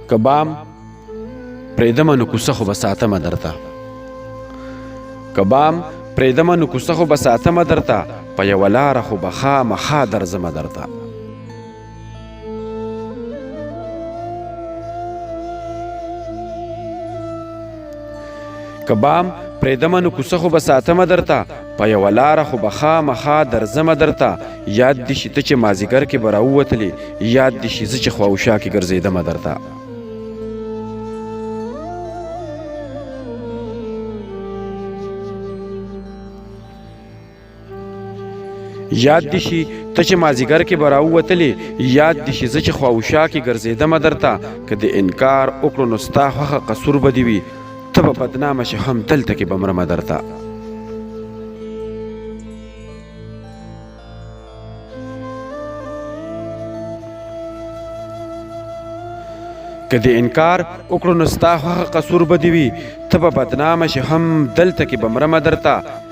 که بام پرېږدمه نو کوڅه خو به ساتمه درته که بام پرېږدمه نو کوڅه خو به ساتمه درته په یوه لاره خو به خامخا درځمه درته که بام پرېږدمه نو کوڅه خو به ساتمه درته په یوه لاره خو به خامخا درځمه درته یاد دې شي ته چې مازدیګر کې به راووتلې یاد دې شي زه چې خواوشا کې ګرځېدمه درته یاد دې شي ته چې مازدیګر کې به راووتلې یاد دې شي زه چې خواوشا کې ګرځېدمه درته که د انکار وکړو نو ستا خوښه قصور به دې وي ته به بدنامه شې هم دلته کې به مرمه درته که د انکار وکړو نو ستا خوښه قصور به دې وي ته به بدنامه شې هم دلته کې به مرمه درته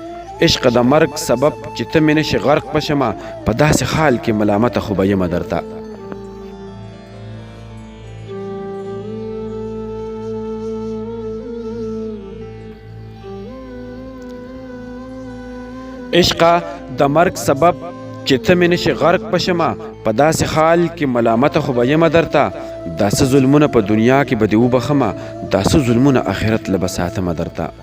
عشق د مرګ سبب چې ته مې نشې غرق بشمه په داسې حال کې ملامته خو به یمه درته عشقه د مرګ سبب چې ته مې نشې غرق بشمه په داسې حال کې ملامته خو به یمه درته دا څه ظلمونه په دنیا کې به دې وبخمه دا څه ظلمونه آخرت له به ساتمه درته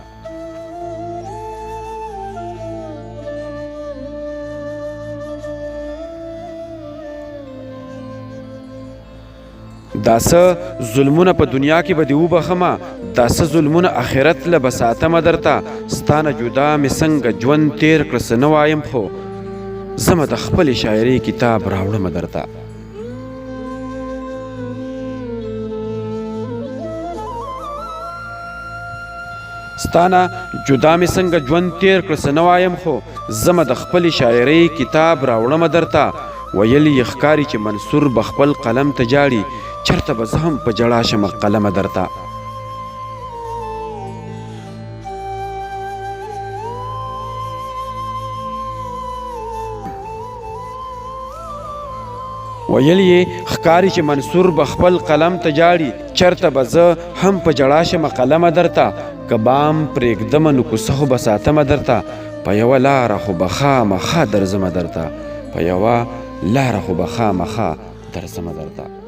دا څه ظلمونه په دنیا کې به دې وبخمه دا څه ظلمونه آخرت له به ساتمه درته ستا نه جدا مې څنګه ژوند تیر کړه څه نه وایم خو زمه د خپلې شاعرۍ کتاب راوړمه درته ستا نه جدا مې څنګه ژوند تیر کړه څه نه وایم خو زمه د خپلې شاعرۍ کتاب راوړمه درته ویلی یې ښکاري چې منصور به خپل قلم ته جاړي چرته به زه هم په ژړا شمه قلمه درته ویلی یې ښکاري چې منصور به خپل قلم ته جاړي چرته به زه هم په ژړا شمه قلمه درته که بام پرېږدمه نو کوڅه خو به ساتمه درته په یوه لاره خو به خامخا درځمه درته په یوه لاره خو به خامخا درځمه درته